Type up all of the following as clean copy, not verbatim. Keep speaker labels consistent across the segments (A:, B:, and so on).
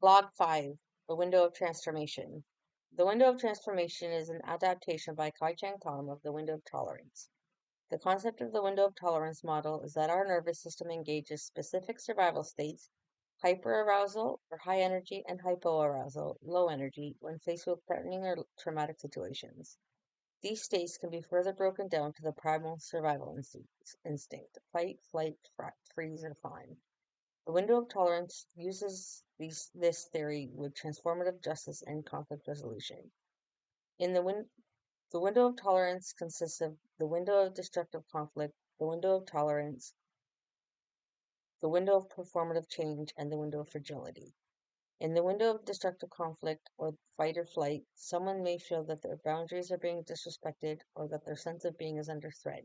A: Log 5, the window of transformation. The window of transformation is an adaptation by Kai-Chang Tom of the window of tolerance. The concept of the window of tolerance model is that our nervous system engages specific survival states, hyperarousal or high energy and hypoarousal, low energy, when faced with threatening or traumatic situations. These states can be further broken down to the primal survival instinct, fight, flight, freeze, or fawn. The window of tolerance uses this theory with transformative justice and conflict resolution. In the window of tolerance consists of the window of destructive conflict, the window of tolerance, the window of performative change, and the window of fragility. In the window of destructive conflict or fight or flight, someone may feel that their boundaries are being disrespected or that their sense of being is under threat,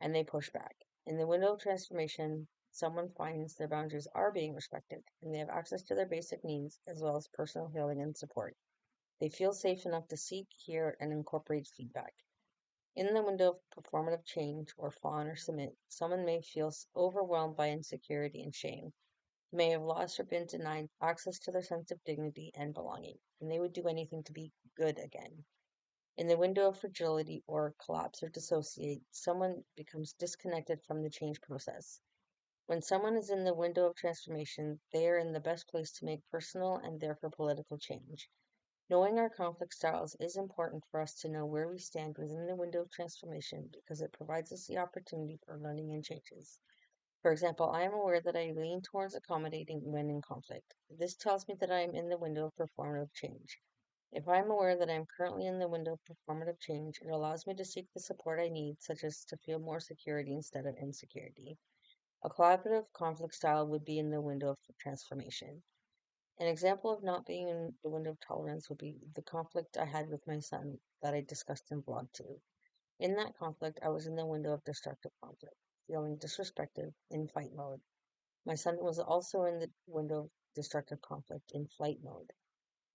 A: and they push back. In the window of transformation, someone finds their boundaries are being respected and they have access to their basic needs as well as personal healing and support. They feel safe enough to seek, hear, and incorporate feedback. In the window of performative change or fawn or submit, someone may feel overwhelmed by insecurity and shame, may have lost or been denied access to their sense of dignity and belonging, and they would do anything to be good again. In the window of fragility or collapse or dissociate, someone becomes disconnected from the change process. When someone is in the window of transformation, they are in the best place to make personal and therefore political change. Knowing our conflict styles is important for us to know where we stand within the window of transformation because it provides us the opportunity for learning and changes. For example, I am aware that I lean towards accommodating when in conflict. This tells me that I am in the window of performative change. If I am aware that I am currently in the window of performative change, it allows me to seek the support I need, such as to feel more security instead of insecurity. A collaborative conflict style would be in the window of transformation. An example of not being in the window of tolerance would be the conflict I had with my son that I discussed in Vlog 2. In that conflict, I was in the window of destructive conflict, feeling disrespected in fight mode. My son was also in the window of destructive conflict in flight mode.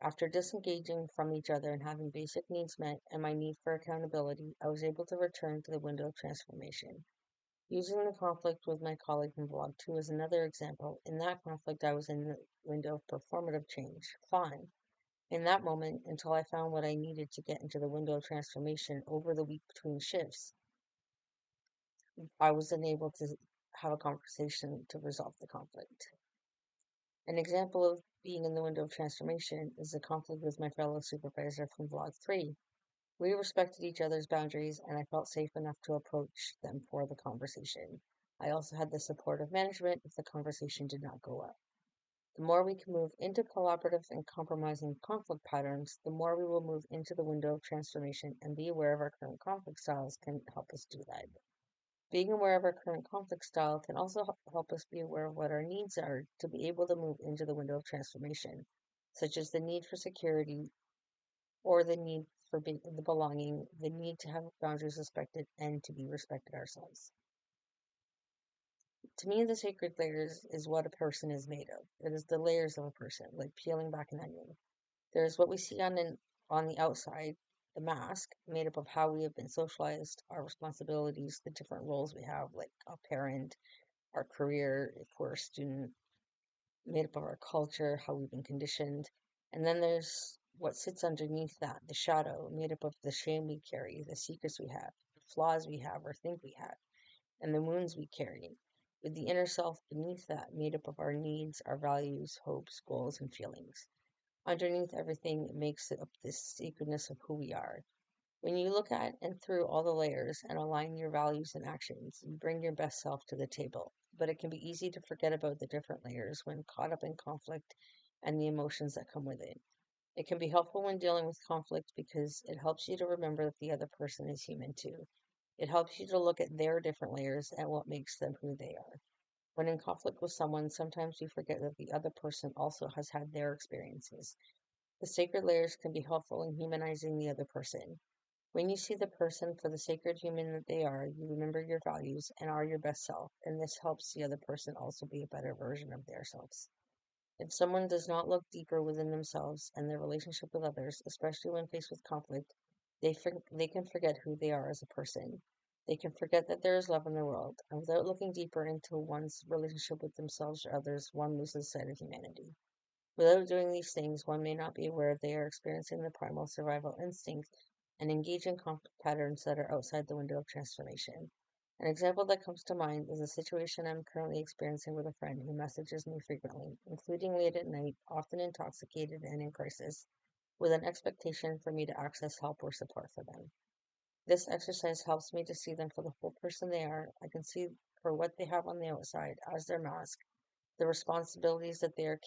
A: After disengaging from each other and having basic needs met and my need for accountability, I was able to return to the window of transformation. Using the conflict with my colleague from Vlog 2 is another example. In that conflict, I was in the window of performative change, fun. In that moment, until I found what I needed to get into the window of transformation over the week between shifts, I was unable to have a conversation to resolve the conflict. An example of being in the window of transformation is the conflict with my fellow supervisor from Vlog 3. We respected each other's boundaries, and I felt safe enough to approach them for the conversation. I also had the support of management if the conversation did not go well. The more we can move into collaborative and compromising conflict patterns, the more we will move into the window of transformation and be aware of our current conflict styles can help us do that. Being aware of our current conflict style can also help us be aware of what our needs are to be able to move into the window of transformation, such as the need for security or the need for the belonging, the need to have boundaries respected, and to be respected ourselves. To me, the sacred layers is what a person is made of. It is the layers of a person, like peeling back an onion. There's what we see on the outside, the mask, made up of how we have been socialized, our responsibilities, the different roles we have, like a parent, our career, if we're a student, made up of our culture, how we've been conditioned. And then there's what sits underneath that, the shadow, made up of the shame we carry, the secrets we have, the flaws we have or think we have, and the wounds we carry, with the inner self beneath that, made up of our needs, our values, hopes, goals, and feelings. Underneath everything makes up this sacredness of who we are. When you look at and through all the layers and align your values and actions, you bring your best self to the table. But it can be easy to forget about the different layers when caught up in conflict and the emotions that come with it. It can be helpful when dealing with conflict because it helps you to remember that the other person is human too. It helps you to look at their different layers and what makes them who they are. When in conflict with someone, sometimes we forget that the other person also has had their experiences. The sacred layers can be helpful in humanizing the other person. When you see the person for the sacred human that they are, you remember your values and are your best self, and this helps the other person also be a better version of their selves. If someone does not look deeper within themselves and their relationship with others, especially when faced with conflict, they can forget who they are as a person. They can forget that there is love in the world, and without looking deeper into one's relationship with themselves or others, one loses sight of humanity. Without doing these things, one may not be aware they are experiencing the primal survival instinct and engage in conflict patterns that are outside the window of transformation. An example that comes to mind is a situation I'm currently experiencing with a friend who messages me frequently, including late at night, often intoxicated and in crisis, with an expectation for me to access help or support for them. This exercise helps me to see them for the whole person they are. I can see for what they have on the outside as their mask, the responsibilities that they're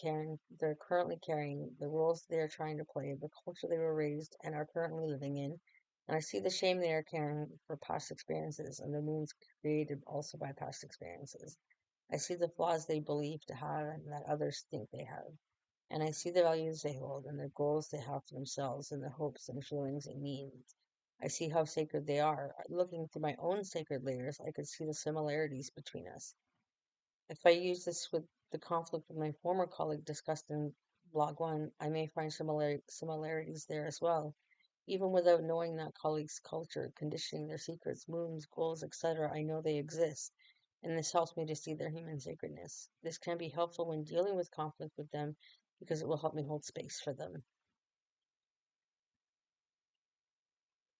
A: currently carrying, the roles they are trying to play, the culture they were raised and are currently living in. And I see the shame they are carrying for past experiences and the wounds created also by past experiences. I see the flaws they believe to have and that others think they have. And I see the values they hold and the goals they have for themselves and the hopes and feelings and needs. I see how sacred they are. Looking through my own sacred layers, I could see the similarities between us. If I use this with the conflict with my former colleague discussed in Blog 1, I may find similarities there as well. Even without knowing that colleague's culture, conditioning, their secrets, wounds, goals, etc., I know they exist, and this helps me to see their human sacredness. This can be helpful when dealing with conflict with them because it will help me hold space for them.